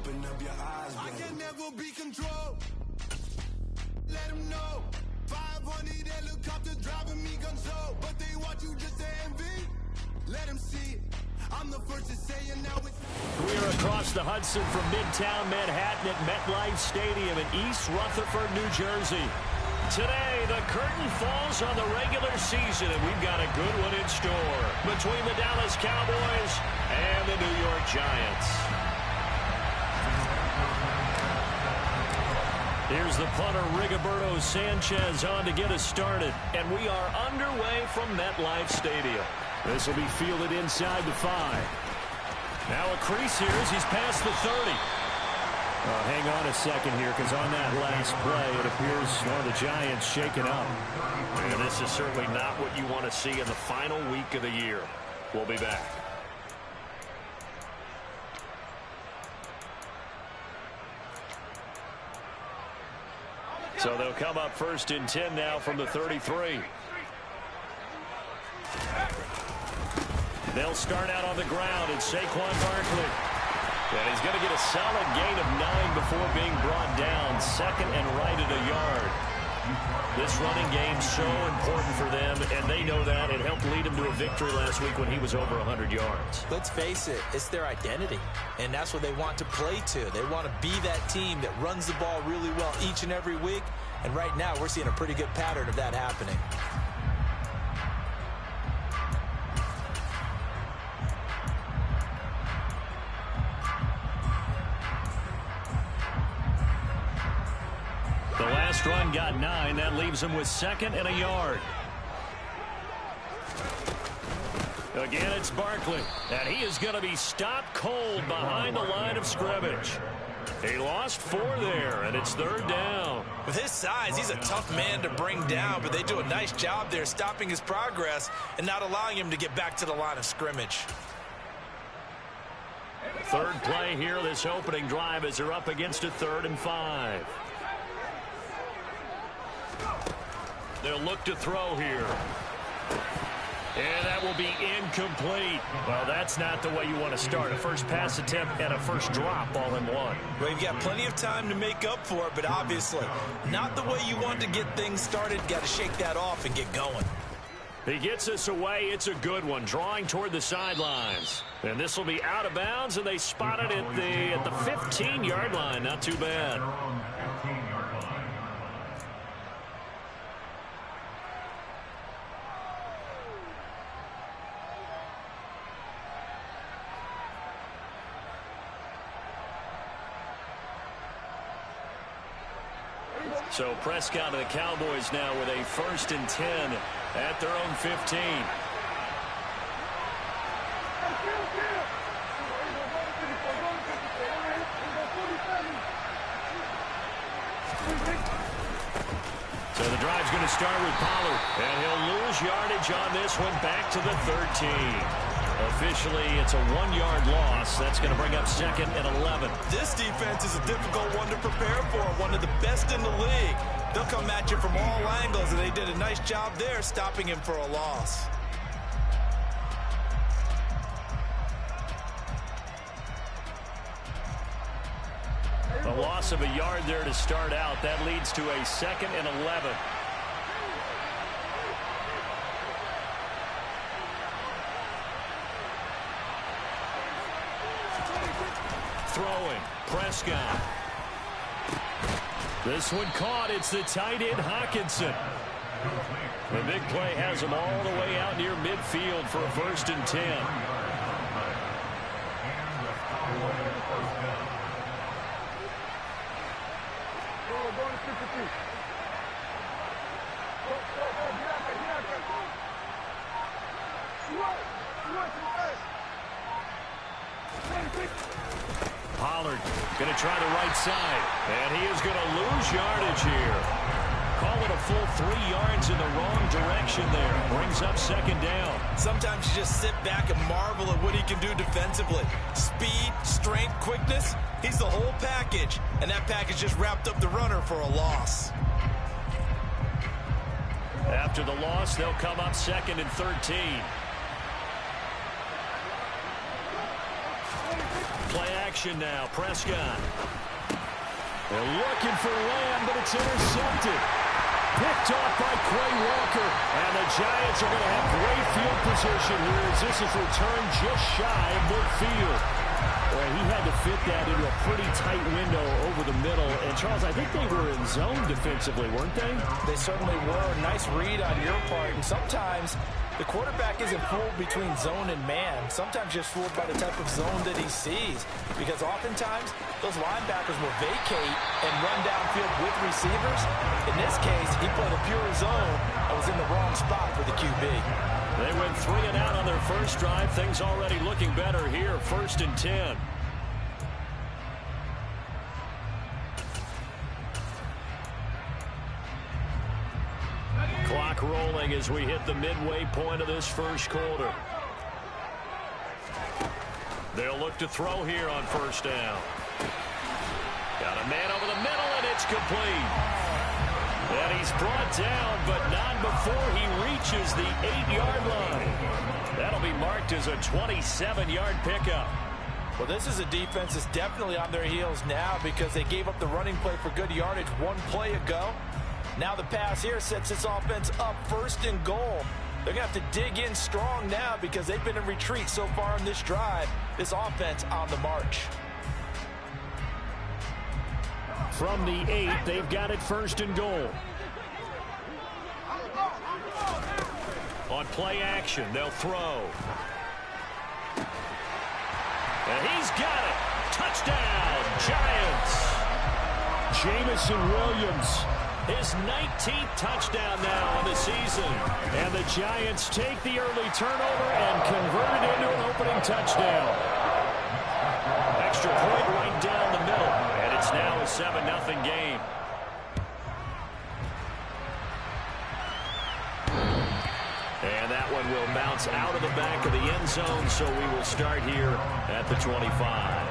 open up your eyes, baby. I can never be controlled. Let them know. 500 helicopters driving me gonzo, but they want you just to envy. Let them see it. I'm the first to say it now. We're across the Hudson from Midtown Manhattan at MetLife Stadium in East Rutherford, New Jersey. Today, the curtain falls on the regular season, and we've got a good one in store between the Dallas Cowboys and the New York Giants. Here's the punter, Rigoberto Sanchez, on to get us started, and we are underway from MetLife Stadium. This will be fielded inside the 5. Now a crease here as he's past the 30. Hang on a second here, because on that last play, it appears one of the Giants shaken up. And this is certainly not what you want to see in the final week of the year. We'll be back. So they'll come up first and 10 now from the 33. They'll start out on the ground, and Saquon Barkley. And he's going to get a solid gain of 9 before being brought down. Second and right at a yard. This running game's so important for them, and they know that. It helped lead them to a victory last week when he was over 100 yards. Let's face it, it's their identity, and that's what they want to play to. They want to be that team that runs the ball really well each and every week, and right now we're seeing a pretty good pattern of that happening. The last run got 9. That leaves him with second and a yard. Again, it's Barkley. And he is going to be stopped cold behind the line of scrimmage. He lost 4 there, and it's third down. With his size, he's a tough man to bring down, but they do a nice job there stopping his progress and not allowing him to get back to the line of scrimmage. Third play here, this opening drive, as they're up against a 3rd and 5. They'll look to throw here. And that will be incomplete. Well, that's not the way you want to start. A first pass attempt and a first drop all in one. Well, you've got plenty of time to make up for it, but obviously not the way you want to get things started. Got to shake that off and get going. He gets us away. It's a good one, drawing toward the sidelines. And this will be out of bounds, and they spot it at the 15-yard line. Not too bad. So Prescott and the Cowboys now with a 1st and 10 at their own 15. So the drive's going to start with Pollard, and he'll lose yardage on this one back to the 13. Officially, it's a 1-yard loss. That's going to bring up 2nd and 11. This defense is a difficult one to prepare for, one of the best in the league. They'll come at you from all angles, and they did a nice job there stopping him for a loss. A loss of a yard there to start out. That leads to a 2nd and 11. Throwing, Prescott. This one caught. It's the tight end, Hockenson. The big play has him all the way out near midfield for a 1st and 10. Pollard going to try the right side, and he is going to lose yardage here. Call it a full 3 yards in the wrong direction there. Brings up 2nd down. Sometimes you just sit back and marvel at what he can do defensively. Speed, strength, quickness, he's the whole package, and that package just wrapped up the runner for a loss. After the loss, they'll come up 2nd and 13. Play action now. Prescott. They're looking for Lamb, but it's intercepted. Picked off by Quay Walker. And the Giants are going to have great field position here as this is returned just shy of midfield. Well, he had to fit that into a pretty tight window over the middle. And, Charles, I think they were in zone defensively, weren't they? They certainly were. Nice read on your part. And sometimes the quarterback isn't fooled between zone and man. Sometimes just fooled by the type of zone that he sees. Because oftentimes, those linebackers will vacate and run downfield with receivers. In this case, he played a pure zone and was in the wrong spot for the QB. They went 3 and out on their first drive. Things already looking better here. 1st and 10. Clock rolling as we hit the midway point of this first quarter. They'll look to throw here on 1st down. Got a man over the middle, and it's complete. And he's brought down, but not before he reaches the 8-yard line. That'll be marked as a 27-yard pickup. Well, this is a defense that's definitely on their heels now because they gave up the running play for good yardage one play ago. Now the pass here sets this offense up 1st and goal. They're going to have to dig in strong now because they've been in retreat so far in this drive. This offense on the march. From the 8, they've got it 1st and goal. On play action, they'll throw. And he's got it. Touchdown, Giants. Jamison Williams, his 19th touchdown now on the season. And the Giants take the early turnover and convert it into an opening touchdown. Extra point right down the middle. And it's now a 7-0 game. And that one will bounce out of the back of the end zone, so we will start here at the 25.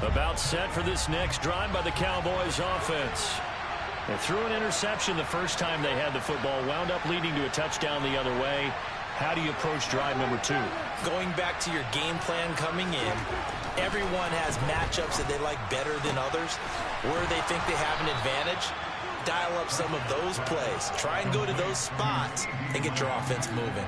About set for this next drive by the Cowboys offense. They threw an interception the first time they had the football, wound up leading to a touchdown the other way. How do you approach drive number 2? Going back to your game plan coming in, everyone has matchups that they like better than others. Where they think they have an advantage, dial up some of those plays. Try and go to those spots and get your offense moving.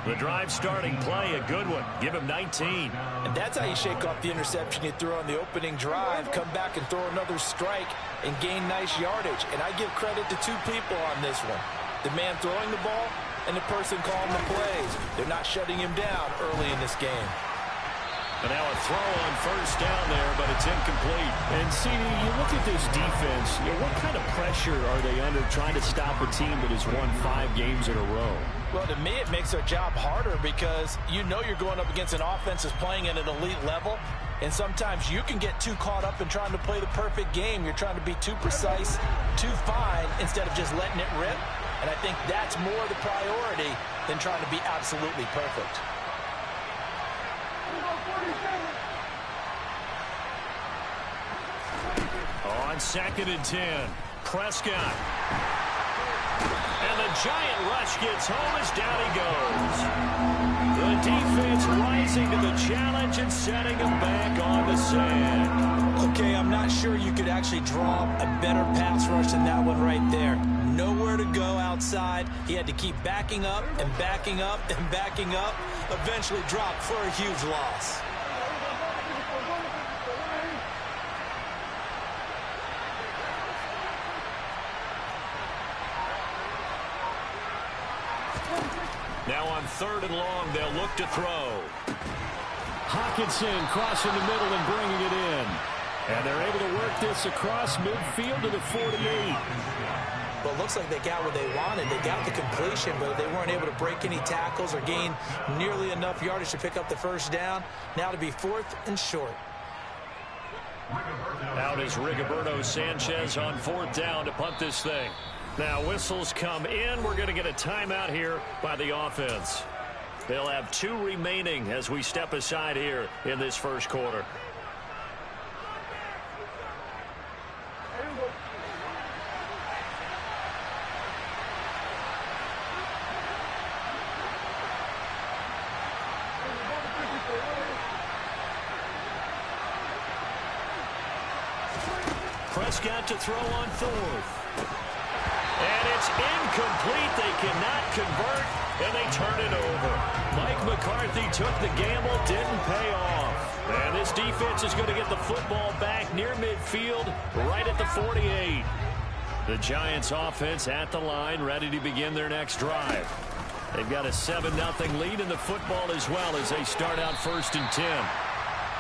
The drive starting play, a good one. Give him 19. And that's how you shake off the interception you threw on the opening drive, come back and throw another strike and gain nice yardage. And I give credit to 2 people on this one. The man throwing the ball and the person calling the plays. They're not shutting him down early in this game. And now a throw on 1st down there, but it's incomplete. And, CD, you look at this defense, what kind of pressure are they under trying to stop a team that has won 5 games in a row? Well, to me, it makes their job harder because you know you're going up against an offense that's playing at an elite level. And sometimes you can get too caught up in trying to play the perfect game. You're trying to be too precise, too fine, instead of just letting it rip. And I think that's more the priority than trying to be absolutely perfect. On 2nd and 10, Prescott. And the giant rush gets home as down he goes. The defense rising to the challenge and setting him back on the sand. Okay, I'm not sure you could actually draw a better pass rush than that one right there. Nowhere to go outside. He had to keep backing up and backing up and backing up. Eventually dropped for a huge loss. Now on 3rd and long, they'll look to throw. Hockenson crossing the middle and bringing it in. And they're able to work this across midfield to the 48. Well, it looks like they got what they wanted. They got the completion, but they weren't able to break any tackles or gain nearly enough yardage to pick up the 1st down. Now to be 4th and short. Out is Rigoberto Sanchez on 4th down to punt this thing. Now whistles come in. We're going to get a timeout here by the offense. They'll have 2 remaining as we step aside here in this first quarter. Prescott to throw on fourth. And it's incomplete. They cannot convert, and they turn it over. Mike McCarthy took the gamble, didn't pay off. And this defense is going to get the football back near midfield, right at the 48. The Giants offense at the line, ready to begin their next drive. They've got a 7-0 lead in the football as well as they start out 1st and 10.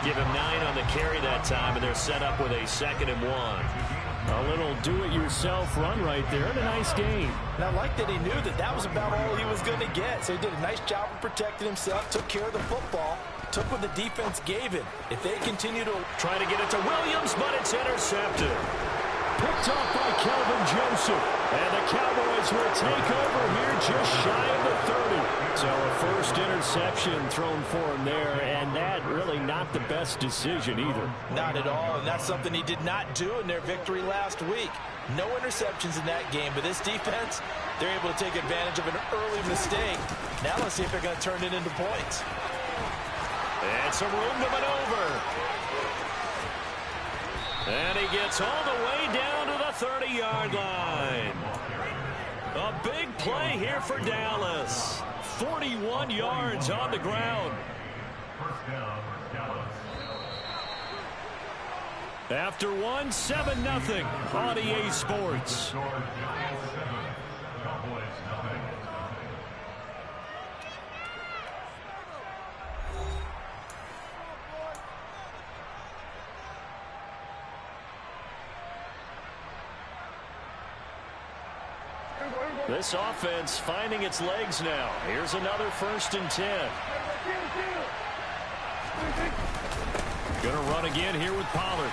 Give him 9 on the carry that time, and they're set up with a 2nd and 1. A little do-it-yourself run right there, and a nice gain. And I like that he knew that that was about all he was going to get. So he did a nice job of protecting himself, took care of the football, took what the defense gave him. If they continue to try to get it to Williams, but it's intercepted. Picked off by Kelvin Joseph. And the Cowboys will take over here just shy of the 30. So a first interception thrown for him there, and that really not the best decision either. Not at all, and that's something he did not do in their victory last week. No interceptions in that game, but this defense, they're able to take advantage of an early mistake. Now let's see if they're going to turn it into points. And some room to maneuver. And he gets all the way down to the 30-yard line. A big play here for Dallas. 41 yards on the ground. After one, 7-0 on EA Sports. This offense finding its legs now. Here's another 1st and 10. Going to run again here with Pollard.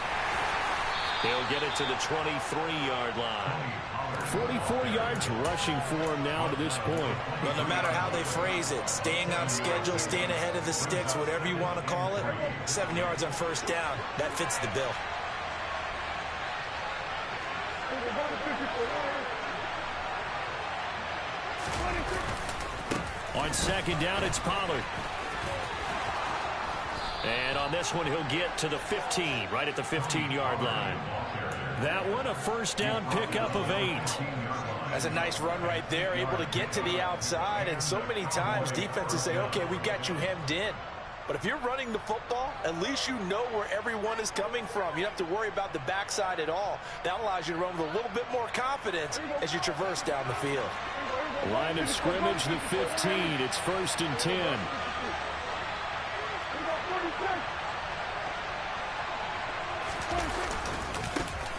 He'll get it to the 23-yard line. 44 yards rushing for him now to this point. Well, no matter how they phrase it, staying on schedule, staying ahead of the sticks, whatever you want to call it, 7 yards on 1st down, that fits the bill. On 2nd down, it's Pollard. And on this one, he'll get to the 15, right at the 15-yard line. That one, a 1st down pickup of 8. That's a nice run right there, able to get to the outside. And so many times, defenses say, okay, we've got you hemmed in. But if you're running the football, at least you know where everyone is coming from. You don't have to worry about the backside at all. That allows you to run with a little bit more confidence as you traverse down the field. Line of scrimmage, the 15. It's 1st and 10.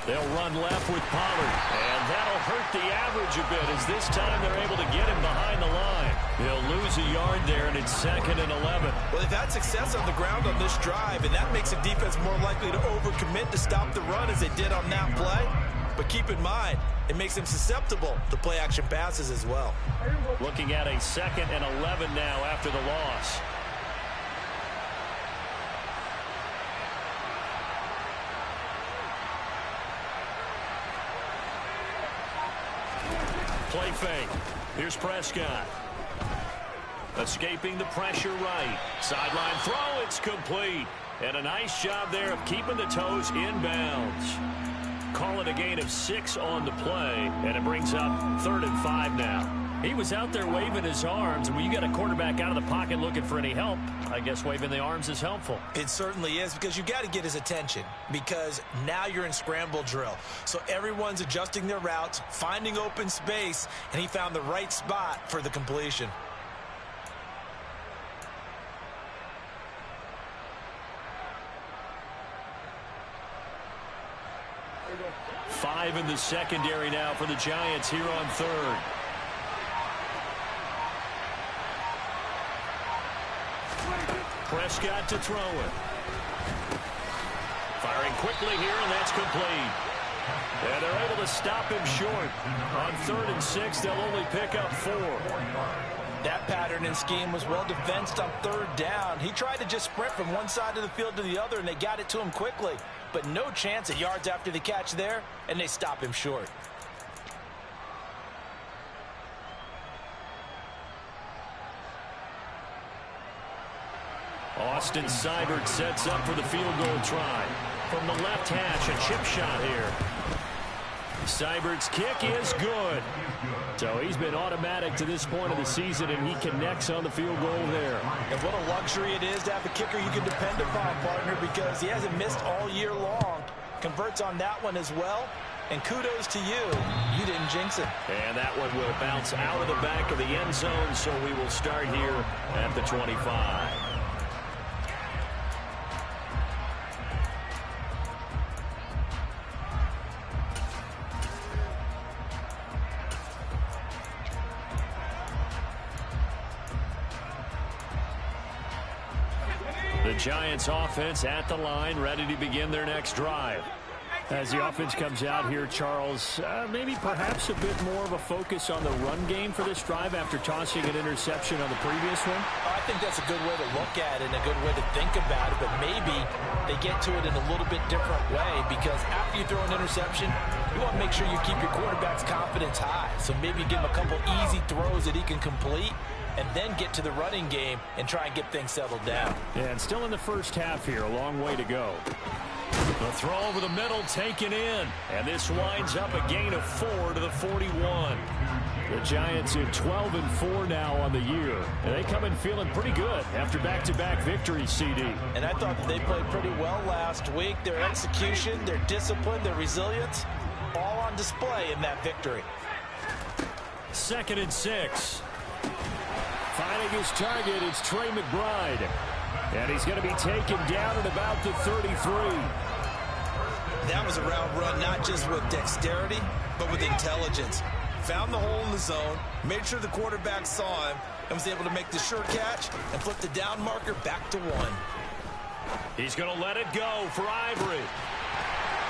They'll run left with Pollard, and that'll hurt the average a bit as this time they're able to get him behind the line. He'll lose a yard there, and it's 2nd and 11. Well, they've had success on the ground on this drive, and that makes the defense more likely to overcommit to stop the run as they did on that play. But keep in mind, it makes them susceptible to play-action passes as well. Looking at a 2nd and 11 now after the loss. Play fake. Here's Prescott. Escaping the pressure right. Sideline throw, it's complete. And a nice job there of keeping the toes inbounds. Call it a gain of 6 on the play, and it brings up 3rd and 5 now. He was out there waving his arms, and when you got a quarterback out of the pocket looking for any help, I guess waving the arms is helpful. It certainly is, because you got to get his attention, because now you're in scramble drill. So everyone's adjusting their routes, finding open space, and he found the right spot for the completion. Five in the secondary now for the Giants here on 3rd. Prescott to throw it. Firing quickly here, and that's complete. And they're able to stop him short. On 3rd and 6, they'll only pick up 4. That pattern and scheme was well defensed on 3rd down. He tried to just sprint from one side of the field to the other, and they got it to him quickly. But no chance at yards after the catch there, and they stop him short. Austin Seibert sets up for the field goal try. from the left hash. A chip shot here. Seibert's kick is good. So he's been automatic to this point of the season, and he connects on the field goal there. And what a luxury it is to have a kicker you can depend upon, partner, because he hasn't missed all year long. Converts on that one as well. And kudos to you. You didn't jinx it. And that one will bounce out of the back of the end zone, so we will start here at the 25. The Giants offense at the line, ready to begin their next drive. As the offense comes out here, Charles, maybe perhaps a bit more of a focus on the run game for this drive after tossing an interception on the previous one? I think that's a good way to look at it and a good way to think about it, but maybe they get to it in a little bit different way, because after you throw an interception, you want to make sure you keep your quarterback's confidence high. So maybe give him a couple easy throws that he can complete, and then get to the running game and try and get things settled down. And still in the first half here, a long way to go. The throw over the middle taken in, and this winds up a gain of 4 to the 41. The Giants at 12-4 now on the year, and they come in feeling pretty good after back-to-back victories, CD. And I thought that they played pretty well last week. Their execution, their discipline, their resilience, all on display in that victory. 2nd and 6. Finding his target, it's Trey McBride. And he's going to be taken down at about the 33. That was a route run, not just with dexterity, but with intelligence. Found the hole in the zone, made sure the quarterback saw him, and was able to make the sure catch and flip the down marker back to 1. He's going to let it go for Ivory.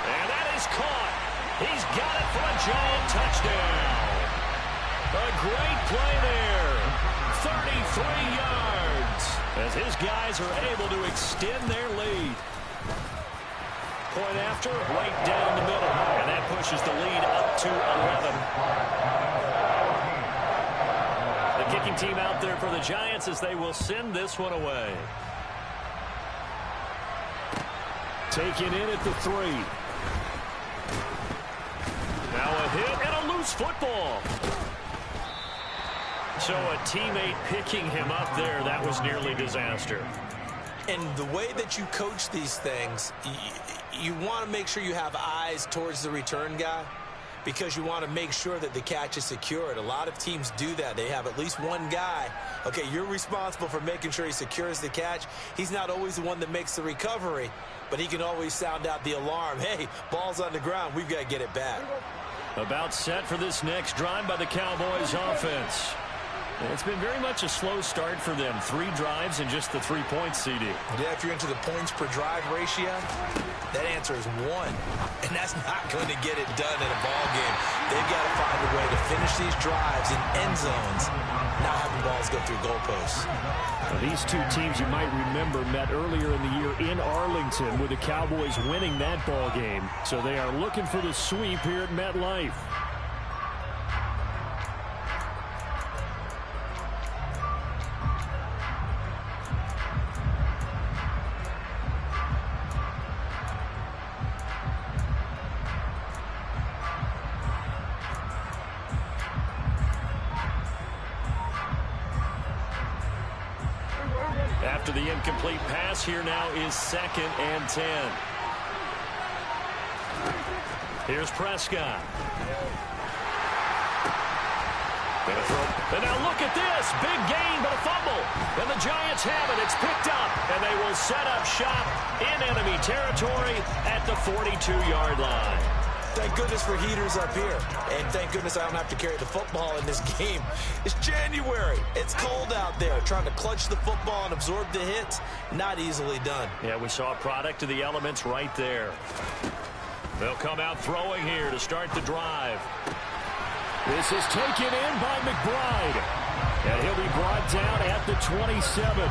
And that is caught. He's got it for a Giant touchdown. A great play there. 33 yards as his guys are able to extend their lead. Point after, right down the middle. And that pushes the lead up to 11. The kicking team out there for the Giants as they will send this one away. Taken in at the 3. Now a hit and a loose football. So a teammate picking him up there, that was nearly disaster. And the way that you coach these things, you want to make sure you have eyes towards the return guy, because you want to make sure that the catch is secured. A lot of teams do that. They have at least one guy. Okay, you're responsible for making sure he secures the catch. He's not always the one that makes the recovery, but he can always sound out the alarm. Hey, ball's on the ground. We've got to get it back. About set for this next drive by the Cowboys offense. It's been very much a slow start for them. 3 drives and just the 3 points, CD. Yeah, if you're into the points per drive ratio, that answer is 1. And that's not going to get it done in a ball game. They've got to find a way to finish these drives in end zones, not having balls go through goalposts. Now, these two teams, you might remember, met earlier in the year in Arlington with the Cowboys winning that ball game. So they are looking for the sweep here at MetLife. After the incomplete pass, here now is 2nd and 10. Here's Prescott. Gonna throw. And now look at this. Big gain, but a fumble. And the Giants have it. It's picked up. And they will set up shop in enemy territory at the 42-yard line. Thank goodness for heaters up here. And thank goodness I don't have to carry the football in this game. It's January. It's cold out there. Trying to clutch the football and absorb the hits, not easily done. Yeah, we saw a product of the elements right there. They'll come out throwing here to start the drive. This is taken in by McBride. And he'll be brought down at the 27.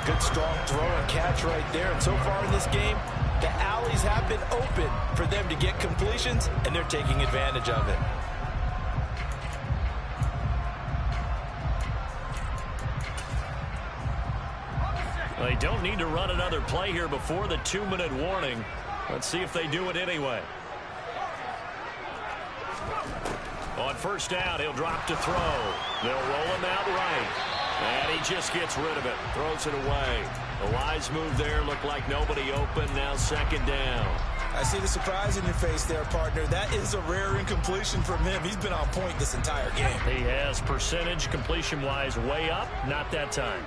Good strong throw and catch right there. And so far in this game, the alleys have been open for them to get completions, and they're taking advantage of it. They don't need to run another play here before the 2-minute warning. Let's see if they do it anyway. On first down, he'll drop to throw. They'll roll him out right. And he just gets rid of it. Throws it away. A wise move there. Looked like nobody open. Now second down. I see the surprise in your face there, partner. That is a rare incompletion from him. He's been on point this entire game. He has percentage completion-wise way up. Not that time.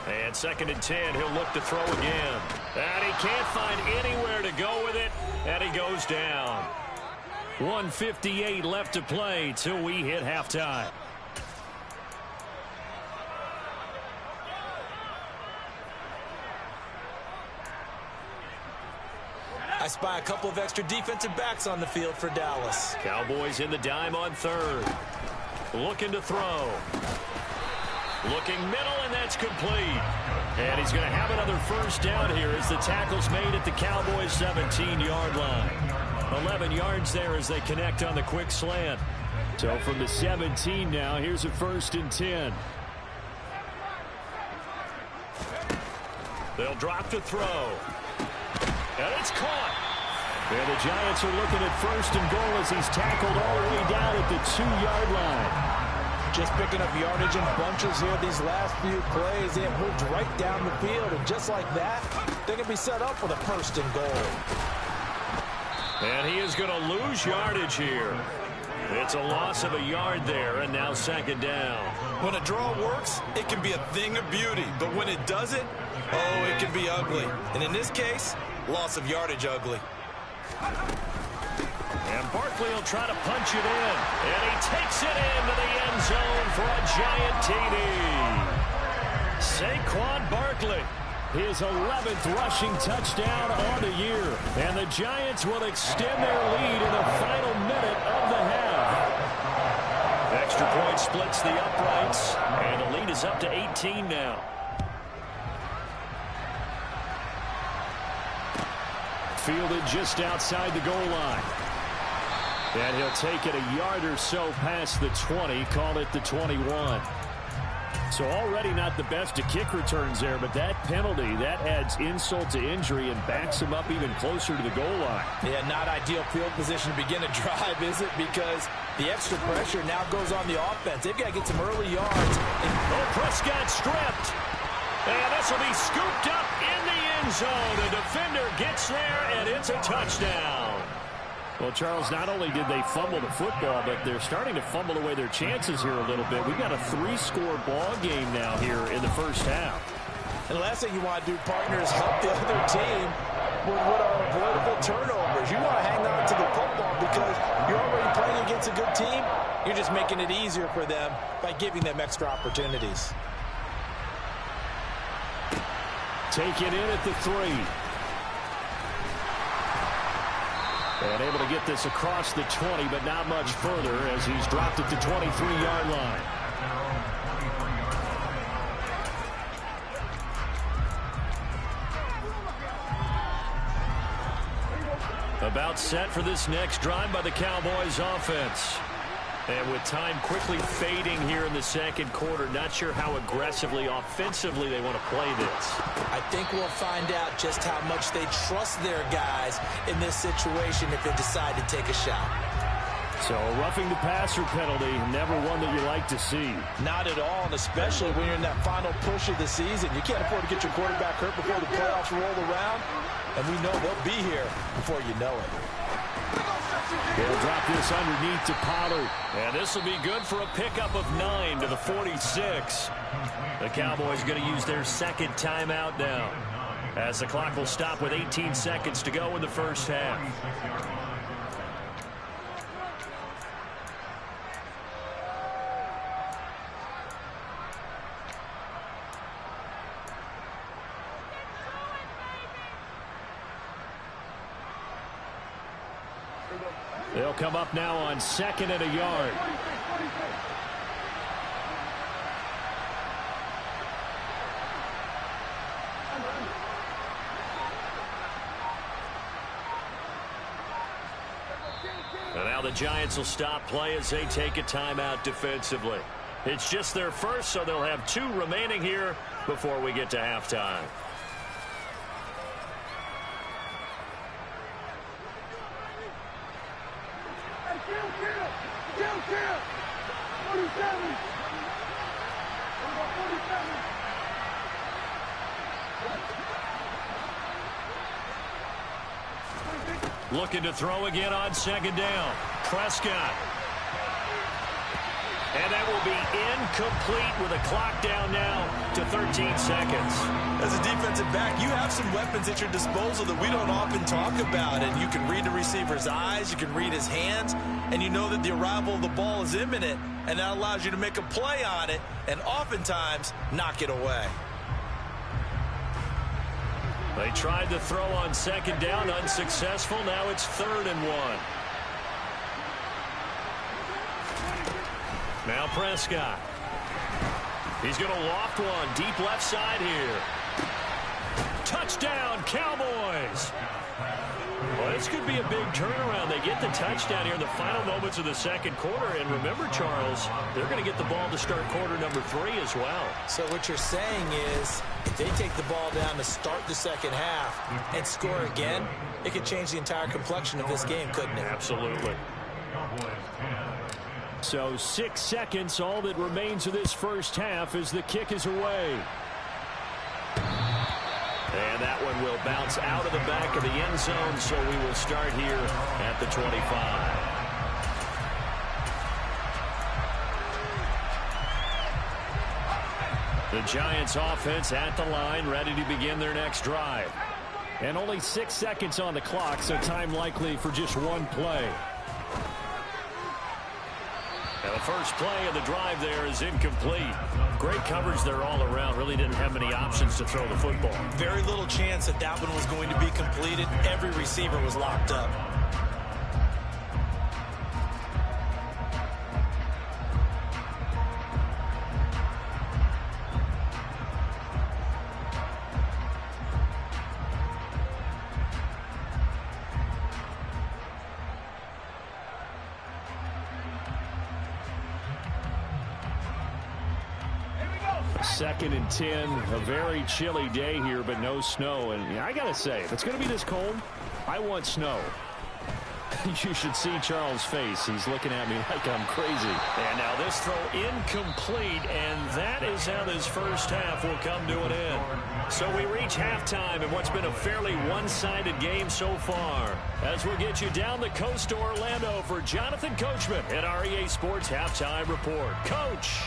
And second and 10, he'll look to throw again. And he can't find anywhere to go with it, and he goes down. 1:58 left to play till we hit halftime. I spy a couple of extra defensive backs on the field for Dallas. Cowboys in the dime on third. Looking to throw. Looking middle, and that's complete. And he's going to have another first down here as the tackle's made at the Cowboys' 17-yard line. 11 yards there as they connect on the quick slant. So from the 17 now, here's a 1st and 10. They'll drop to throw. And it's caught. And the Giants are looking at 1st and goal as he's tackled all the way down at the 2-yard line. Just picking up yardage in bunches here these last few plays. They have moved right down the field, and just like that, they can be set up for the 1st and goal. And he is going to lose yardage here. It's a loss of a yard there, and now second down. When a draw works, it can be a thing of beauty, but when it doesn't, oh, it can be ugly. And in this case, loss of yardage ugly. And Barkley will try to punch it in. And he takes it into the end zone for a giant TD. Saquon Barkley. His 11th rushing touchdown on the year. And the Giants will extend their lead in the final minute of the half. Extra point splits the uprights. And the lead is up to 18 now. Fielded just outside the goal line. And he'll take it a yard or so past the 20, call it the 21. So already not the best of kick returns there, but that penalty, that adds insult to injury and backs him up even closer to the goal line. Yeah, not ideal field position to begin a drive, is it? Because the extra pressure now goes on the offense. They've got to get some early yards. Oh, Prescott stripped. And this will be scooped up in the end zone. The defender gets there, and it's a touchdown. Well, Charles, not only did they fumble the football, but they're starting to fumble away their chances here a little bit. We've got a 3-score ball game now here in the first half. And the last thing you want to do, partner, is help the other team with what are avoidable turnovers. You want to hang on to the football because you're already playing against a good team. You're just making it easier for them by giving them extra opportunities. Taken in at the 3. And able to get this across the 20, but not much further as he's dropped at the 23-yard line. About set for this next drive by the Cowboys offense. And with time quickly fading here in the second quarter, not sure how aggressively, offensively they want to play this. I think we'll find out just how much they trust their guys in this situation if they decide to take a shot. So a roughing the passer penalty, never one that you like to see. Not at all, and especially when you're in that final push of the season. You can't afford to get your quarterback hurt before the playoffs roll around, and we know they'll be here before you know it. They'll drop this underneath to Pollard. And this will be good for a pickup of 9 to the 46. The Cowboys going to use their second timeout now, as the clock will stop with 18 seconds to go in the first half. They'll come up now on 2nd and a yard. And now the Giants will stop play as they take a timeout defensively. It's just their first, so they'll have 2 remaining here before we get to halftime. Looking to throw again on second down. Prescott. And that will be incomplete with a clock down now to 13 seconds. As a defensive back, you have some weapons at your disposal that we don't often talk about. And you can read the receiver's eyes, you can read his hands, and you know that the arrival of the ball is imminent. And that allows you to make a play on it and oftentimes knock it away. They tried to throw on second down, unsuccessful. Now it's 3rd and 1. Now Prescott. He's going to loft one deep left side here. Touchdown, Cowboys. Well, this could be a big turnaround. They get the touchdown here in the final moments of the second quarter. And remember, Charles, they're going to get the ball to start quarter number 3 as well. So what you're saying is if they take the ball down to start the second half and score again, it could change the entire complexion of this game, couldn't it? Absolutely. So 6 seconds, all that remains of this first half as the kick is away. And that one will bounce out of the back of the end zone, so we will start here at the 25. The Giants offense at the line, ready to begin their next drive. And only 6 seconds on the clock, so time likely for just one play. And the first play of the drive there is incomplete. Great coverage there all around. Really didn't have many options to throw the football. Very little chance that that one was going to be completed. Every receiver was locked up. Second and 10, a very chilly day here, but no snow. And I got to say, if it's going to be this cold, I want snow. You should see Charles' face. He's looking at me like I'm crazy. And now this throw incomplete, and that is how this first half will come to an end. So we reach halftime in what's been a fairly one-sided game so far. As we'll get you down the coast to Orlando for Jonathan Coachman at our EA Sports Halftime Report. Coach!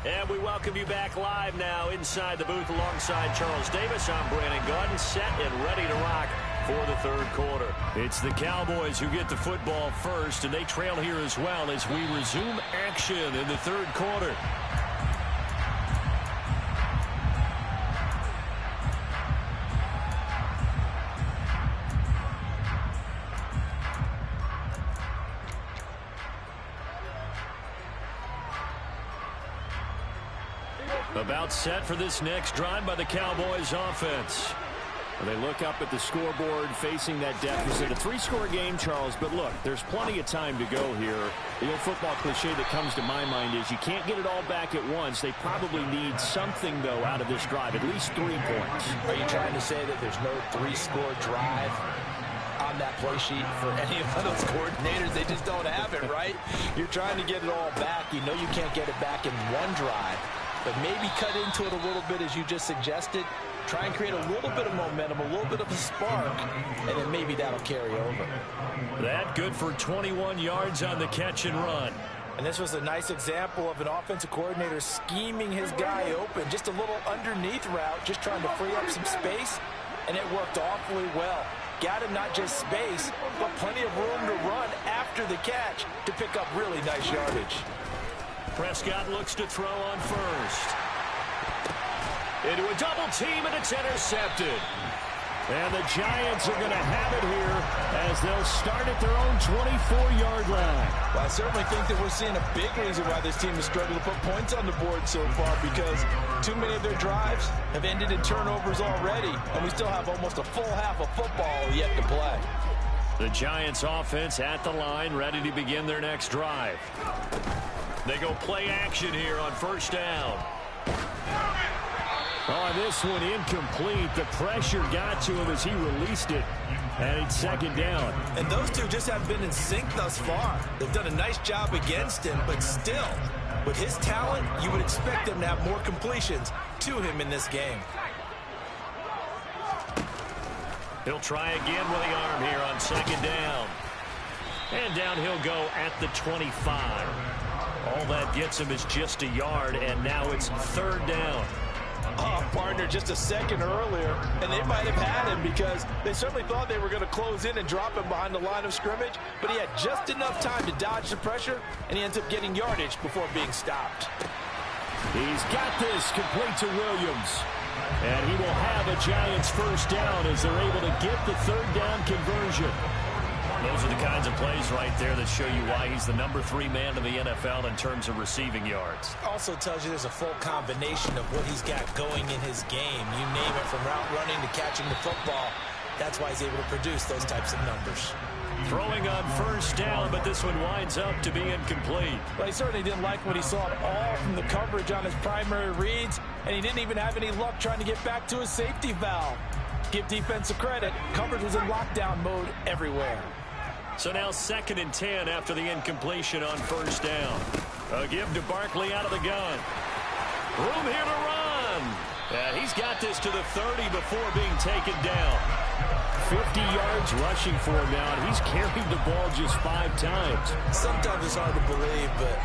And we welcome you back live now inside the booth alongside Charles Davis. I'm Brandon Gaudin, set and ready to rock for the third quarter. It's the Cowboys who get the football first, and they trail here as well as we resume action in the third quarter. About set for this next drive by the Cowboys offense. They look up at the scoreboard facing that deficit. A 3-score game, Charles, but look, there's plenty of time to go here. The old football cliche that comes to my mind is you can't get it all back at once. They probably need something, though, out of this drive, at least 3 points. Are you trying to say that there's no 3-score drive on that play sheet for any of those coordinators? They just don't have it, right? You're trying to get it all back. You know you can't get it back in one drive. But maybe cut into it a little bit, as you just suggested. Try and create a little bit of momentum, a little bit of a spark, and then maybe that'll carry over. That good for 21 yards on the catch and run. And this was a nice example of an offensive coordinator scheming his guy open. Just a little underneath route, just trying to free up some space, and it worked awfully well. Got him not just space, but plenty of room to run after the catch to pick up really nice yardage. Prescott looks to throw on first. Into a double team, and it's intercepted. And the Giants are going to have it here as they'll start at their own 24-yard line. Well, I certainly think that we're seeing a big reason why this team has struggled to put points on the board so far, because too many of their drives have ended in turnovers already, and we still have almost a full half of football yet to play. The Giants offense at the line, ready to begin their next drive. They go play action here on first down. Oh, this one incomplete. The pressure got to him as he released it. And it's second down. And those two just haven't been in sync thus far. They've done a nice job against him, but still, with his talent, you would expect him to have more completions to him in this game. He'll try again with the arm here on second down. And down he'll go at the 25. All that gets him is just a yard, and now it's third down. Oh, partner, just a second earlier, and they might have had him because they certainly thought they were going to close in and drop him behind the line of scrimmage, but he had just enough time to dodge the pressure, and he ends up getting yardage before being stopped. He's got this complete to Williams. And he will have a Giants first down as they're able to get the third down conversion. Those are the kinds of plays right there that show you why he's the number 3 man in the NFL in terms of receiving yards. Also tells you there's a full combination of what he's got going in his game. You name it, from route running to catching the football. That's why he's able to produce those types of numbers. Throwing on first down, but this one winds up to be incomplete. Well, he certainly didn't like what he saw at all from the coverage on his primary reads, and he didn't even have any luck trying to get back to his safety valve. Give defensive credit. Coverage was in lockdown mode everywhere. So now 2nd and 10 after the incompletion on first down. A give to Barkley out of the gun. Room here to run. He's got this to the 30 before being taken down. 50 yards rushing for him now, and he's carried the ball just 5 times. Sometimes it's hard to believe, but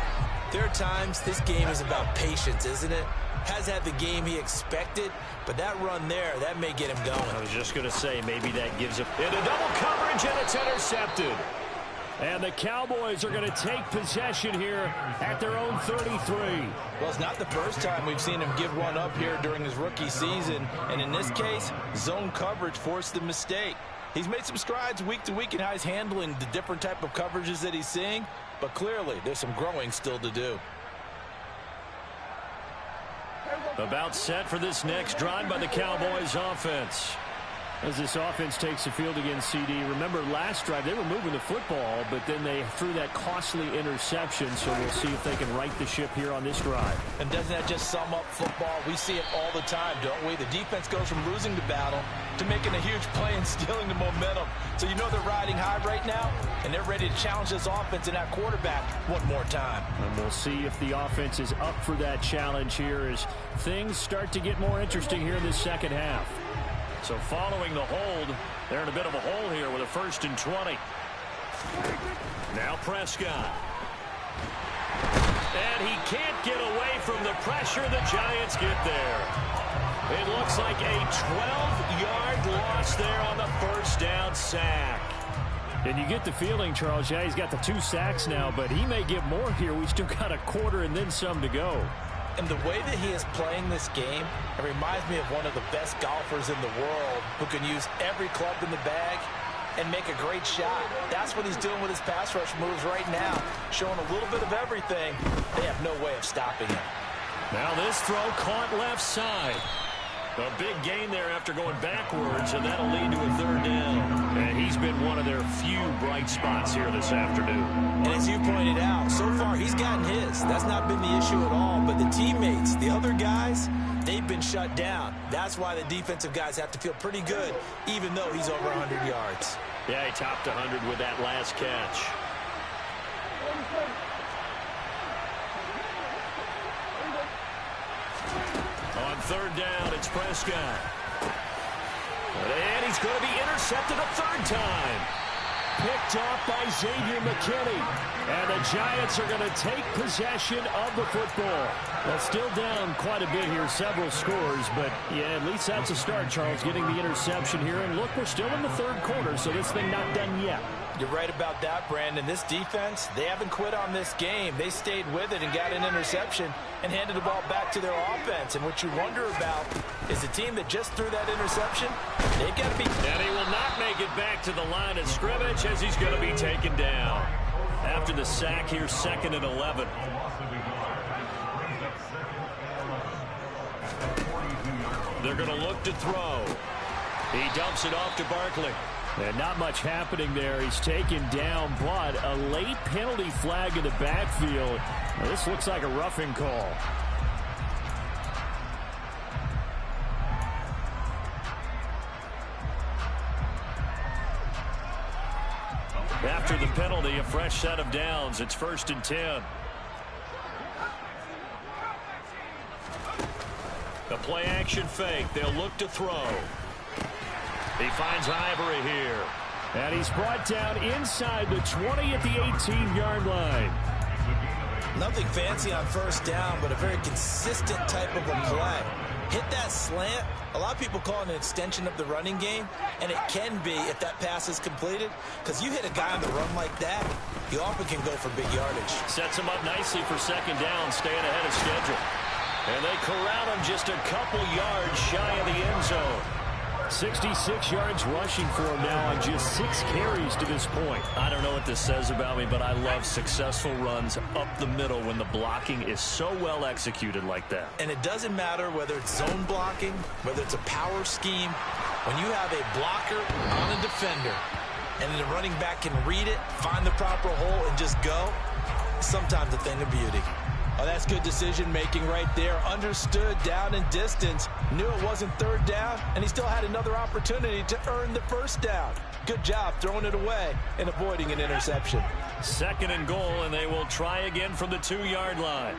there are times this game is about patience, isn't it? Has had the game he expected, but that run there, that may get him going. I was just going to say, maybe that gives him into double coverage, and it's intercepted. And the Cowboys are going to take possession here at their own 33. Well, it's not the first time we've seen him give one up here during his rookie season. And in this case, zone coverage forced the mistake. He's made some strides week to week in how he's handling the different type of coverages that he's seeing. But clearly, there's some growing still to do. About set for this next drive by the Cowboys offense. As this offense takes the field against CD. Remember, last drive, they were moving the football, but then they threw that costly interception, so we'll see if they can right the ship here on this drive. And doesn't that just sum up football? We see it all the time, don't we? The defense goes from losing the battle to making a huge play and stealing the momentum. So you know they're riding high right now, and they're ready to challenge this offense and that quarterback one more time. And we'll see if the offense is up for that challenge here as things start to get more interesting here in this second half. So following the hold, they're in a bit of a hole here with a 1st and 20. Now Prescott. And he can't get away from the pressure. The Giants get there. It looks like a 12-yard loss there on the first down sack. And you get the feeling, Charles, yeah, he's got the 2 sacks now, but he may get more here. We still got a quarter and then some to go. And the way that he is playing this game, it reminds me of one of the best golfers in the world who can use every club in the bag and make a great shot. That's what he's doing with his pass rush moves right now, showing a little bit of everything. They have no way of stopping him. Now this throw caught left side. A big gain there after going backwards, and that'll lead to a 3rd down. And he's been one of their few bright spots here this afternoon. And as you pointed out, so far he's gotten his. That's not been the issue at all. But the teammates, the other guys, they've been shut down. That's why the defensive guys have to feel pretty good, even though he's over 100 yards. Yeah, he topped 100 with that last catch. On 3rd down, it's Prescott. And he's going to be intercepted a 3rd time. Picked off by Xavier McKinney. And the Giants are going to take possession of the football. Well, still down quite a bit here, several scores. But, yeah, at least that's a start, Charles, getting the interception here. And look, we're still in the 3rd quarter, so this thing not done yet. You're right about that, Brandon. This defense, they haven't quit on this game. They stayed with it and got an interception and handed the ball back to their offense. And what you wonder about is the team that just threw that interception, they've got to be... And he will not make it back to the line of scrimmage as he's going to be taken down. After the sack here, 2nd and 11. They're going to look to throw. He dumps it off to Barkley. And not much happening there. He's taken down, but a late penalty flag in the backfield. Now, this looks like a roughing call. After the penalty, a fresh set of downs. It's 1st and 10. A play action fake. They'll look to throw. He finds Ivory here. And he's brought down inside the 20 at the 18-yard line. Nothing fancy on 1st down, but a very consistent type of a play. Hit that slant. A lot of people call it an extension of the running game, and it can be if that pass is completed, because you hit a guy on the run like that, he often can go for big yardage. Sets him up nicely for 2nd down, staying ahead of schedule. And they corral him just a couple yards shy of the end zone. 66 yards rushing for him now on just 6 carries to this point. I don't know what this says about me, but I love successful runs up the middle when the blocking is so well executed like that. And it doesn't matter whether it's zone blocking, whether it's a power scheme. When you have a blocker on a defender and the running back can read it, find the proper hole, and just go, sometimes a thing of beauty. Oh, that's good decision-making right there. Understood down and distance. Knew it wasn't 3rd down, and he still had another opportunity to earn the 1st down. Good job throwing it away and avoiding an interception. 2nd and goal, and they will try again from the 2-yard line.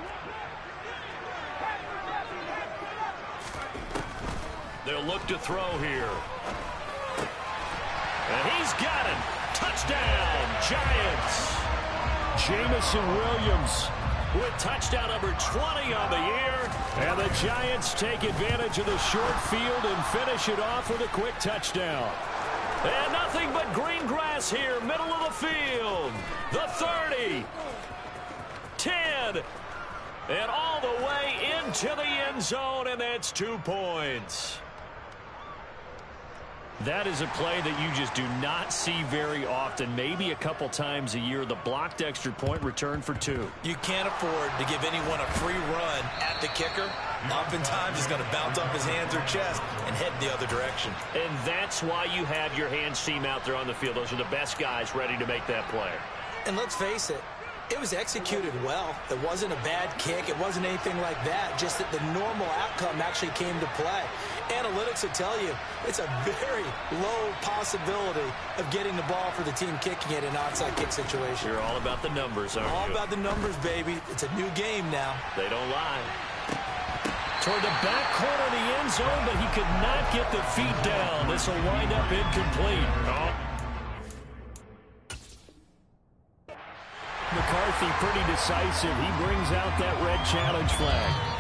They'll look to throw here. And he's got it. Touchdown, Giants. Jamison Williams with touchdown number 20 on the year. And the Giants take advantage of the short field and finish it off with a quick touchdown. And nothing but green grass here, middle of the field. The 30, 10, and all the way into the end zone, and that's 2 points. That is a play that you just do not see very often. Maybe a couple times a year, the blocked extra point return for 2. You can't afford to give anyone a free run at the kicker. Oftentimes, he's going to bounce off his hands or chest and head the other direction. And that's why you have your hands team out there on the field. Those are the best guys ready to make that play. And let's face it, it was executed well. It wasn't a bad kick. It wasn't anything like that. Just that the normal outcome actually came to play. Analytics will tell you it's a very low possibility of getting the ball for the team kicking it in an onside kick situation. You're all about the numbers, aren't you? All about the numbers, baby. It's a new game now. They don't lie. Toward the back corner of the end zone, but he could not get the feet down. This will wind up incomplete. McCarthy pretty decisive. He brings out that red challenge flag.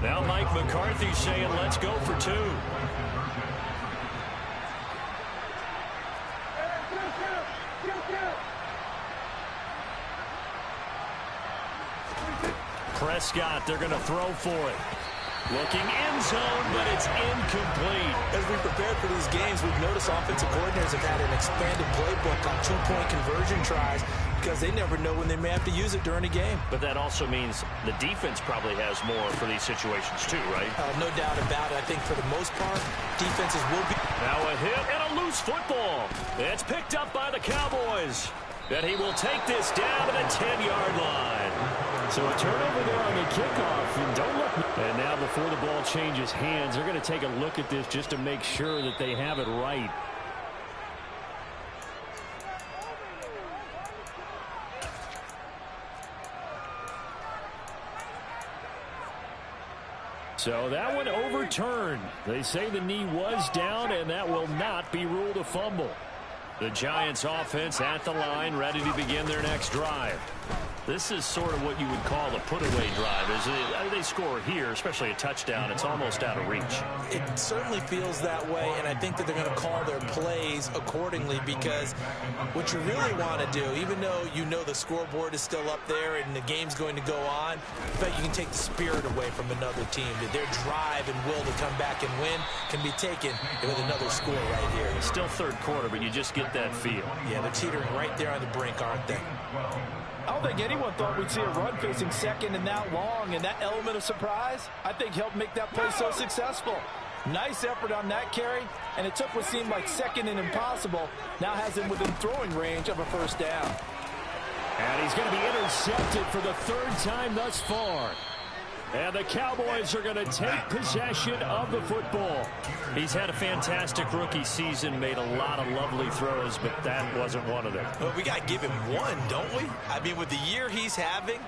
Now Mike McCarthy saying, let's go for 2. Prescott, they're going to throw for it. Looking end zone, but it's incomplete. As we prepare for these games, we've noticed offensive coordinators have had an expanded playbook on 2-point conversion tries because they never know when they may have to use it during a game. But that also means the defense probably has more for these situations too, right? No doubt about it. I think for the most part, defenses will be. Now a hit and a loose football. It's picked up by the Cowboys. And he will take this down to the 10-yard line. So a turnover there on the kickoff, and don't look. And now before the ball changes hands, they're going to take a look at this just to make sure that they have it right. So that one overturned. They say the knee was down, and that will not be ruled a fumble. The Giants offense at the line, ready to begin their next drive. This is sort of what you would call a put-away drive. They score here, especially a touchdown. It's almost out of reach. It certainly feels that way, and I think that they're going to call their plays accordingly, because what you really want to do, even though you know the scoreboard is still up there and the game's going to go on, I bet you can take the spirit away from another team. Their drive and will to come back and win can be taken with another score right here. It's still third quarter, but you just get that feel. Yeah, they're teetering right there on the brink, aren't they? I don't think anyone thought we'd see a run facing second and that long, and that element of surprise, I think, helped make that play so successful. Nice effort on that carry, and it took what seemed like second and impossible, now has him within throwing range of a first down. And he's going to be intercepted for the third time thus far. And the Cowboys are going to take possession of the football. He's had a fantastic rookie season, made a lot of lovely throws, but that wasn't one of them. Well, we got to give him one, don't we? I mean, with the year he's having,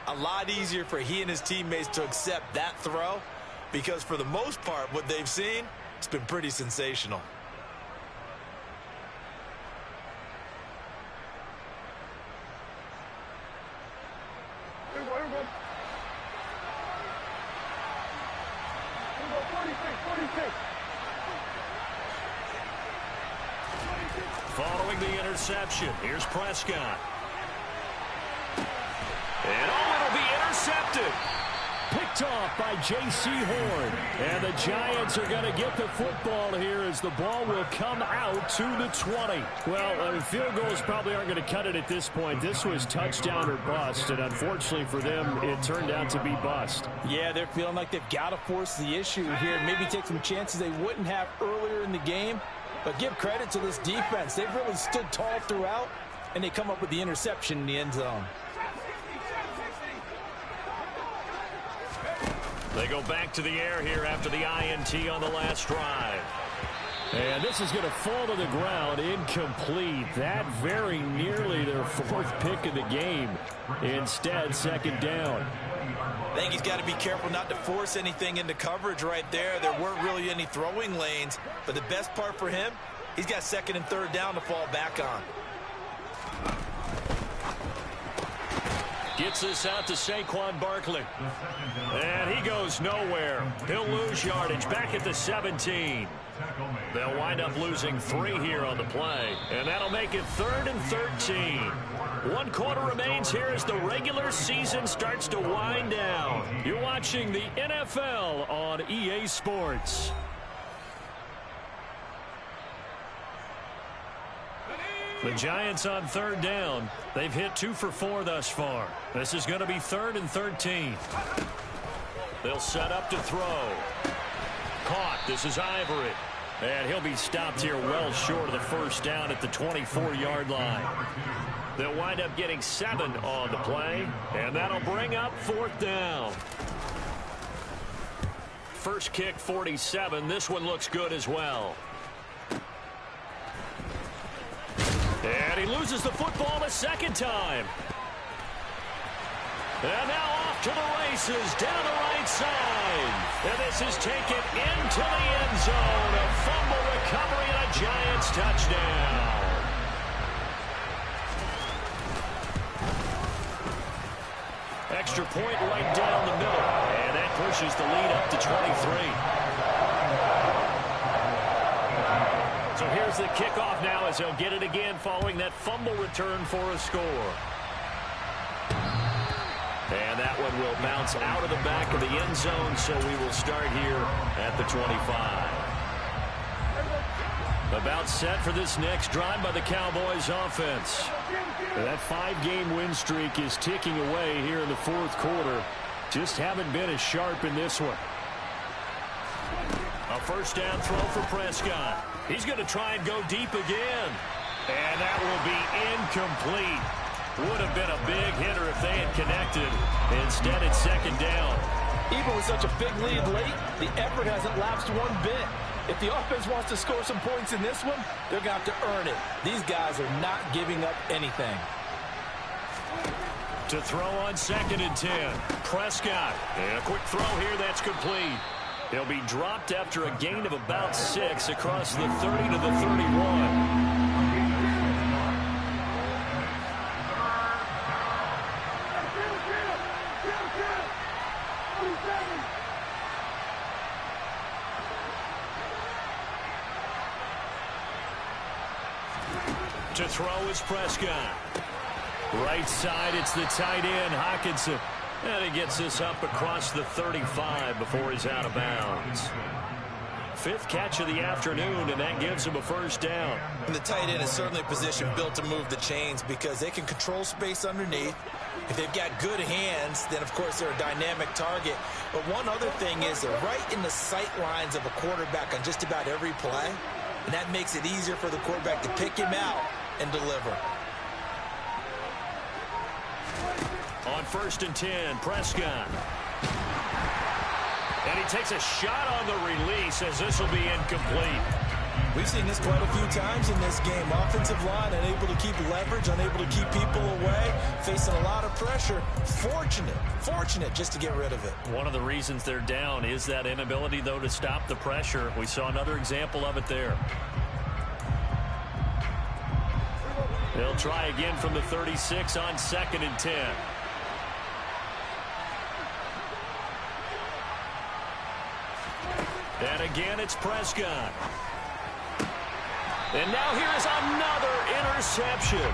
a lot easier for he and his teammates to accept that throw, because for the most part, what they've seen, it's been pretty sensational. Following the interception, here's Prescott. And it'll be intercepted. Picked off by J.C. Horn. And the Giants are going to get the football here as the ball will come out to the 20. Well, field goals probably aren't going to cut it at this point. This was touchdown or bust, and unfortunately for them, it turned out to be bust. Yeah, they're feeling like they've got to force the issue here, maybe take some chances they wouldn't have earlier in the game. But give credit to this defense. They've really stood tall throughout, and they come up with the interception in the end zone. They go back to the air here after the INT on the last drive. And this is going to fall to the ground, incomplete. That very nearly their fourth pick of the game. Instead, second down. I think he's got to be careful not to force anything into coverage right there. There weren't really any throwing lanes, but the best part for him, he's got second and third down to fall back on. Gets this out to Saquon Barkley. And he goes nowhere. He'll lose yardage back at the 17. They'll wind up losing 3 here on the play. And that'll make it 3rd and 13. 1 quarter remains here as the regular season starts to wind down. You're watching the NFL on EA Sports. The Giants on third down. They've hit 2 for 4 thus far. This is going to be 3rd and 13. They'll set up to throw. Caught. This is Ivory. And he'll be stopped here well short of the first down at the 24-yard line. They'll wind up getting 7 on the play, and that'll bring up 4th down. First kick, 47. This one looks good as well. And he loses the football a second time. And now off to the races down the right side. And this is taken into the end zone. A fumble recovery and a Giants touchdown. Extra point right down the middle. And that pushes the lead up to 23. So here's the kickoff now as they'll get it again following that fumble return for a score. And that one will bounce out of the back of the end zone, so we will start here at the 25. About set for this next drive by the Cowboys offense. That 5-game win streak is ticking away here in the fourth quarter. Just haven't been as sharp in this one. A first down throw for Prescott. He's going to try and go deep again. And that will be incomplete. Would have been a big hitter if they had connected. Instead, it's second down. Even with such a big lead late, the effort hasn't lapsed one bit. If the offense wants to score some points in this one, they're going to have to earn it. These guys are not giving up anything. To throw on 2nd and 10. Prescott. And a quick throw here that's complete. He'll be dropped after a gain of about 6 across the 30 to the 31. To throw is Prescott. Right side, it's the tight end, Hockenson. And he gets this up across the 35 before he's out of bounds. Fifth catch of the afternoon, and that gives him a first down. And the tight end is certainly a position built to move the chains because they can control space underneath. If they've got good hands, then, of course, they're a dynamic target. But one other thing is they're right in the sight lines of a quarterback on just about every play, and that makes it easier for the quarterback to pick him out and deliver. On 1st and 10, Prescott. And he takes a shot on the release as this will be incomplete. We've seen this quite a few times in this game. Offensive line unable to keep leverage, unable to keep people away, facing a lot of pressure. Fortunate just to get rid of it. One of the reasons they're down is that inability, though, to stop the pressure. We saw another example of it there. They'll try again from the 36 on 2nd and 10. And again, it's Prescott. And now here is another interception.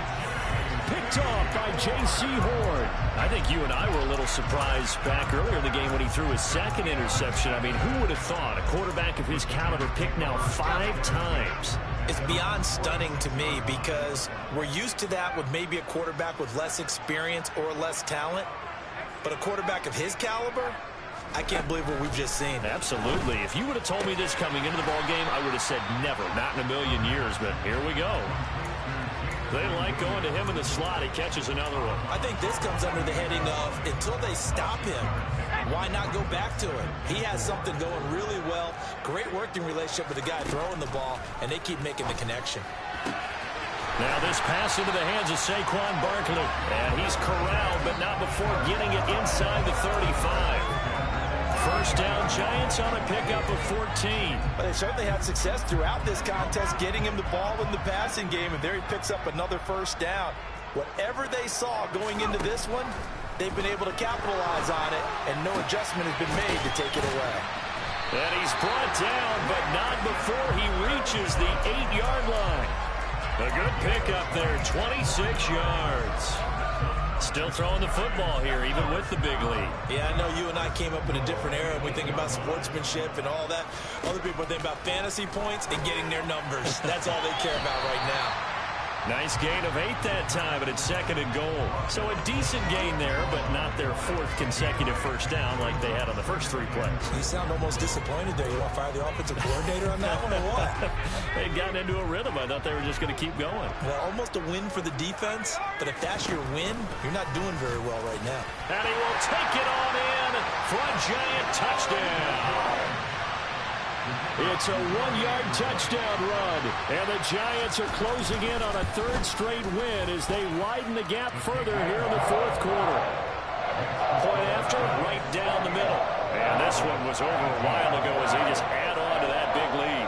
Picked off by J.C. Horn. I think you and I were a little surprised back earlier in the game when he threw his 2nd interception. I mean, who would have thought a quarterback of his caliber picked now 5 times? It's beyond stunning to me because we're used to that with maybe a quarterback with less experience or less talent. But a quarterback of his caliber, I can't believe what we've just seen. Absolutely. If you would have told me this coming into the ball game, I would have said never, not in a million years. But here we go. They like going to him in the slot. He catches another one. I think this comes under the heading of until they stop him, why not go back to it? He has something going really well. Great working relationship with the guy throwing the ball, and they keep making the connection. Now this pass into the hands of Saquon Barkley. And he's corralled, but not before getting it inside the 35. First down, Giants on a pickup of 14. But they certainly had success throughout this contest, getting him the ball in the passing game, and there he picks up another first down. Whatever they saw going into this one, they've been able to capitalize on it, and no adjustment has been made to take it away. And he's brought down, but not before he reaches the 8-yard line. A good pickup there, 26 yards. Still throwing the football here, even with the big lead. Yeah, I know you and I came up in a different era. We think about sportsmanship and all that. Other people think about fantasy points and getting their numbers. That's all they care about right now. Nice gain of 8 that time, and it's 2nd and goal. So a decent gain there, but not their 4th consecutive first down like they had on the first 3 plays. You sound almost disappointed there. You want to fire the offensive coordinator on that one or what? They'd gotten into a rhythm. I thought they were just going to keep going. Well, almost a win for the defense, but if that's your win, you're not doing very well right now. And he will take it on in for a Giant touchdown. It's a 1-yard touchdown run, and the Giants are closing in on a 3rd straight win as they widen the gap further here in the 4th quarter. Point after, right down the middle. And this one was over a while ago as they just add on to that big lead.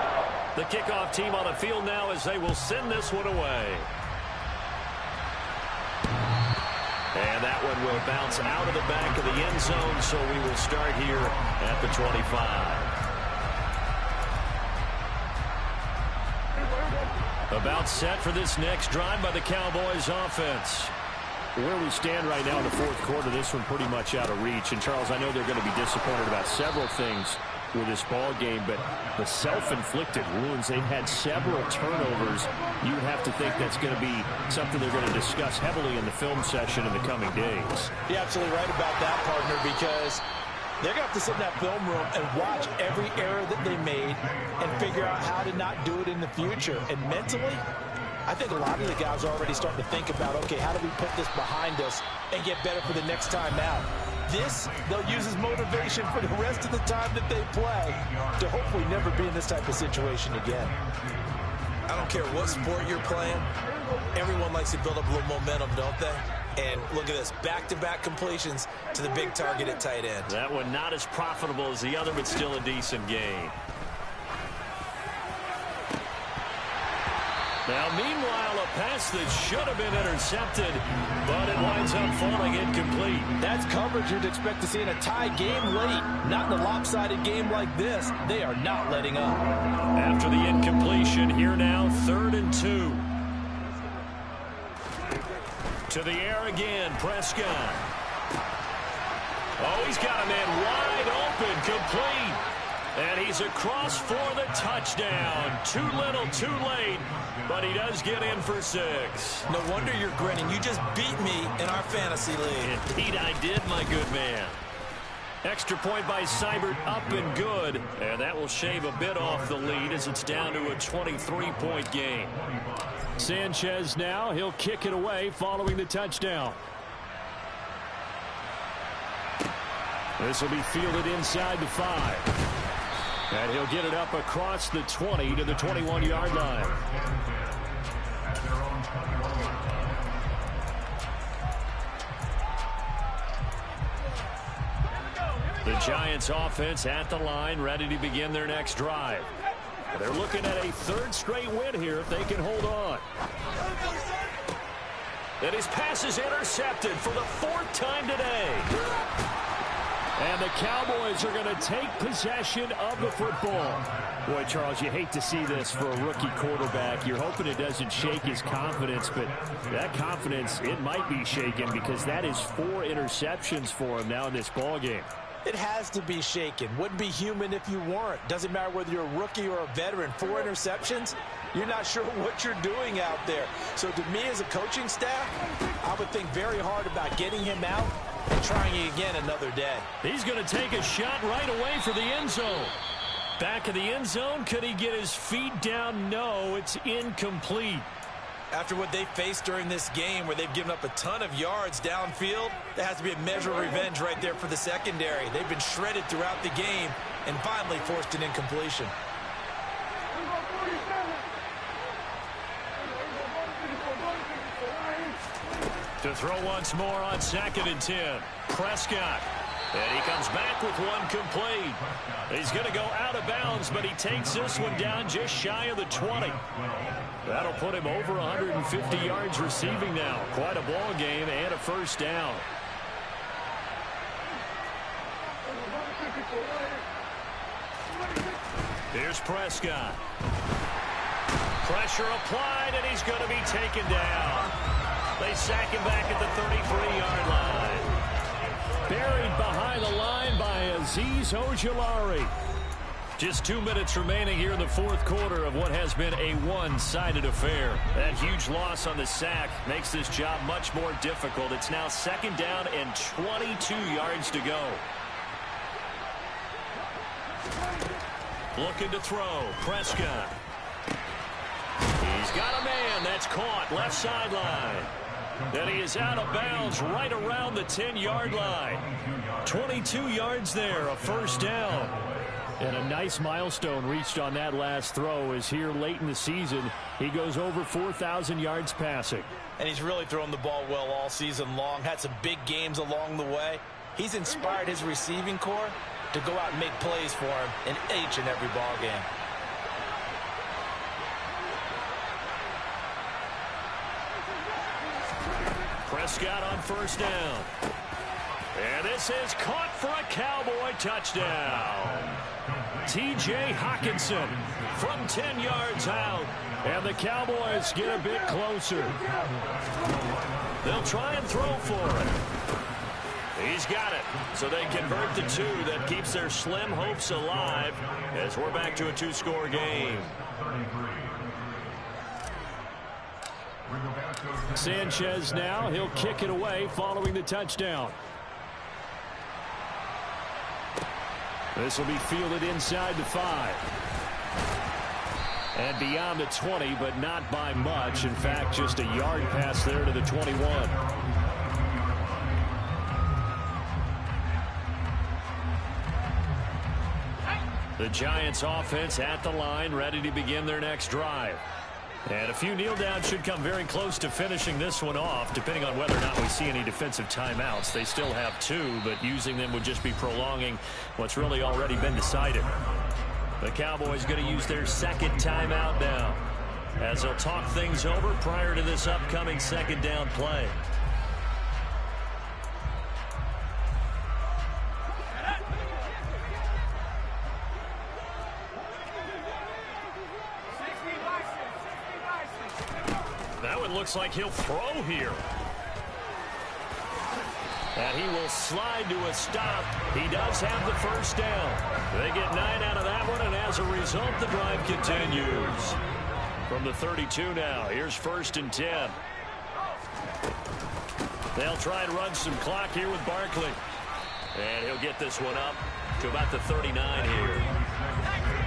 The kickoff team on the field now as they will send this one away. And that one will bounce out of the back of the end zone, so we will start here at the 25. About set for this next drive by the Cowboys offense. Where we stand right now in the 4th quarter, this one pretty much out of reach. And, Charles, I know they're going to be disappointed about several things with this ball game, but the self-inflicted wounds, they've had several turnovers. You'd have to think that's going to be something they're going to discuss heavily in the film session in the coming days. You're absolutely right about that, partner, because they're going to have to sit in that film room and watch every error that they made and figure out how to not do it in the future. And mentally, I think a lot of the guys are already starting to think about, okay, how do we put this behind us and get better for the next time out? This, they'll use as motivation for the rest of the time that they play to hopefully never be in this type of situation again. I don't care what sport you're playing. Everyone likes to build up a little momentum, don't they? And look at this, back-to-back completions to the big target at tight end. That one not as profitable as the other, but still a decent gain. Now, meanwhile, a pass that should have been intercepted, but it winds up falling incomplete. That's coverage you'd expect to see in a tie game late. Not in a lopsided game like this. They are not letting up. After the incompletion, here now, 3rd and 2. To the air again, Prescott. Oh, he's got a man wide open, complete. And he's across for the touchdown. Too little, too late, but he does get in for 6. No wonder you're grinning. You just beat me in our fantasy league. Indeed I did, my good man. Extra point by Seibert, up and good. And that will shave a bit off the lead as it's down to a 23-point game. Sanchez now, he'll kick it away following the touchdown. This will be fielded inside the 5. And he'll get it up across the 20 to the 21-yard line. The Giants offense at the line, ready to begin their next drive. They're looking at a 3rd straight win here if they can hold on. And his pass is intercepted for the 4th time today. And the Cowboys are going to take possession of the football. Boy, Charles, you hate to see this for a rookie quarterback. You're hoping it doesn't shake his confidence, but that confidence, it might be shaken because that is 4 interceptions for him now in this ballgame. It has to be shaken. Wouldn't be human if you weren't. Doesn't matter whether you're a rookie or a veteran. 4 interceptions, you're not sure what you're doing out there. So to me as a coaching staff, I would think very hard about getting him out and trying it again another day. He's going to take a shot right away for the end zone. Back of the end zone, could he get his feet down? No, it's incomplete. After what they faced during this game where they've given up a ton of yards downfield, there has to be a measure of revenge right there for the secondary. They've been shredded throughout the game and finally forced an incompletion. To throw once more on 2nd and 10. Prescott. And he comes back with one complete. He's going to go out of bounds, but he takes this one down just shy of the 20. That'll put him over 150 yards receiving now. Quite a ball game and a 1st down. Here's Prescott. Pressure applied, and he's going to be taken down. They sack him back at the 33-yard line. Buried behind the line by Azeez Ojulari. Just 2 minutes remaining here in the 4th quarter of what has been a one-sided affair. That huge loss on the sack makes this job much more difficult. It's now 2nd down and 22 yards to go. Looking to throw. Prescott. He's got a man. That's caught. Left sideline. And he is out of bounds right around the 10-yard line. 22 yards there, a 1st down. And a nice milestone reached on that last throw is here late in the season. He goes over 4,000 yards passing. And he's really thrown the ball well all season long. Had some big games along the way. He's inspired his receiving corps to go out and make plays for him in each and every ball game. Prescott on 1st down. And this is caught for a Cowboy touchdown. T.J. Hockenson from 10 yards out. And the Cowboys get a bit closer. They'll try and throw for it. He's got it. So they convert the 2. That keeps their slim hopes alive as we're back to a 2-score game. Sanchez now, he'll kick it away following the touchdown. This will be fielded inside the 5. And beyond the 20, but not by much. In fact, just a yard pass there to the 21. The Giants offense at the line, ready to begin their next drive. And a few kneel downs should come very close to finishing this one off, depending on whether or not we see any defensive timeouts. They still have 2, but using them would just be prolonging what's really already been decided. The Cowboys going to use their 2nd timeout now, as they'll talk things over prior to this upcoming 2nd down play. That one looks like he'll throw here. And he will slide to a stop. He does have the first down. They get 9 out of that one, and as a result, the drive continues. From the 32 now, here's 1st and 10. They'll try and run some clock here with Barkley. And he'll get this one up to about the 39 here.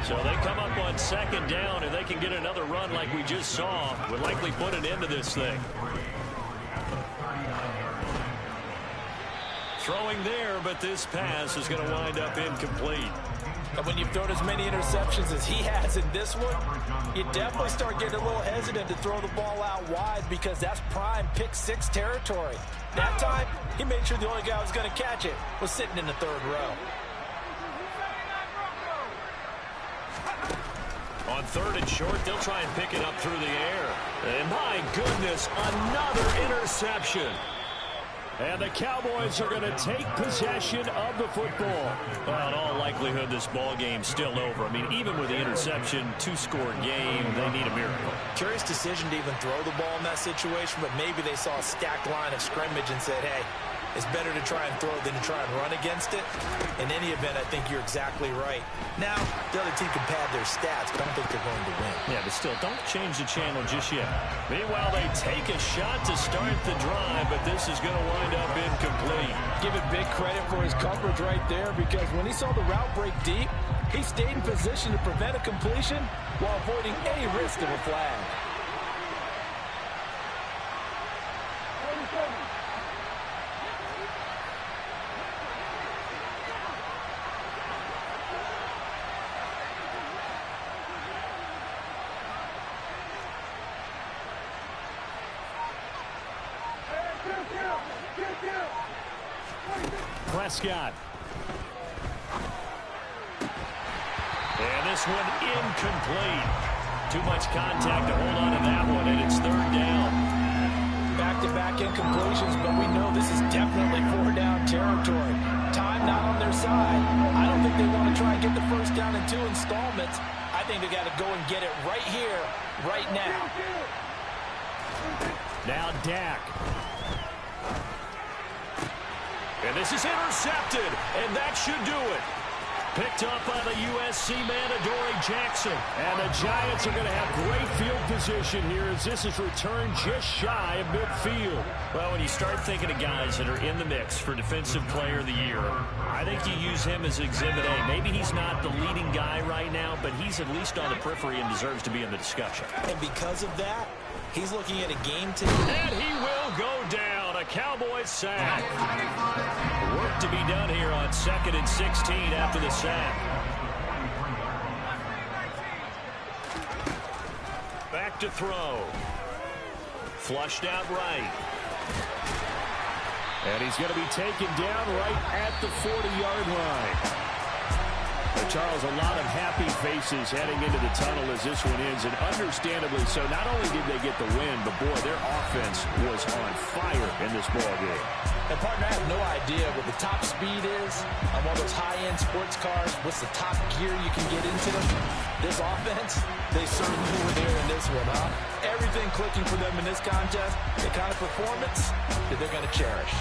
So they come up on 2nd down, and they can get another run like we just saw. Would likely put an end to this thing. Throwing there, but this pass is going to wind up incomplete. And when you've thrown as many interceptions as he has in this one, you definitely start getting a little hesitant to throw the ball out wide because that's prime pick 6 territory. That time, he made sure the only guy who was going to catch it was sitting in the 3rd row. On 3rd and short, they'll try and pick it up through the air. And my goodness, another interception. And the Cowboys are going to take possession of the football. Well, in all likelihood, this ball game's still over. I mean, even with the interception, 2-score game, they need a miracle. Curious decision to even throw the ball in that situation, but maybe they saw a stacked line of scrimmage and said, hey, it's better to try and throw than to try and run against it. In any event, I think you're exactly right. Now, the other team can pad their stats, but I don't think they're going to win. Yeah, but still, don't change the channel just yet. Meanwhile, they take a shot to start the drive, but this is going to wind up incomplete. Give it big credit for his coverage right there because when he saw the route break deep, he stayed in position to prevent a completion while avoiding any risk of a flag. Prescott. And this one incomplete. Too much contact to hold on to that one, and it's 3rd down. Back-to-back incompletions, but we know this is definitely 4-down territory. Time not on their side. I don't think they want to try and get the first down in 2 installments. I think they got to go and get it right here, right now. Now Dak. And this is intercepted, and that should do it. Picked up by the USC man, Adoree Jackson. And the Giants are going to have great field position here as this is returned just shy of midfield. Well, when you start thinking of guys that are in the mix for Defensive Player of the Year, I think you use him as Exhibit A. Maybe he's not the leading guy right now, but he's at least on the periphery and deserves to be in the discussion. And because of that, he's looking at a game today. And he will go down. A Cowboys sack. Work to be done here on 2nd and 16 after the sack. Back to throw. Flushed out right. And he's going to be taken down right at the 40-yard line. Charles, a lot of happy faces heading into the tunnel as this one ends, and understandably so. Not only did they get the win, but, boy, their offense was on fire in this ball game. And, partner, I have no idea what the top speed is on one of those high-end sports cars. What's the top gear you can get into them? This offense, they certainly were there in this one, huh? Everything clicking for them in this contest, the kind of performance that they're going to cherish.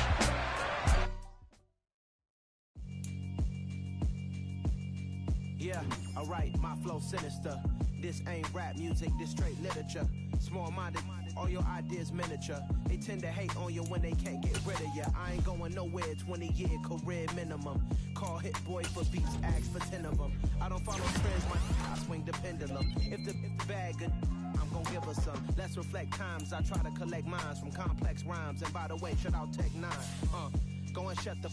Yeah, alright, my flow sinister. This ain't rap music, this straight literature. Small-minded, all your ideas miniature. They tend to hate on you when they can't get rid of you. I ain't going nowhere, 20-year career minimum. Call Hit Boy for beats, ask for 10 of them. I don't follow trends, I swing the pendulum. If the bag good, I'm gon' give her some. Let's reflect times, I try to collect minds from complex rhymes. And by the way, shout out Tech 9. Go and shut the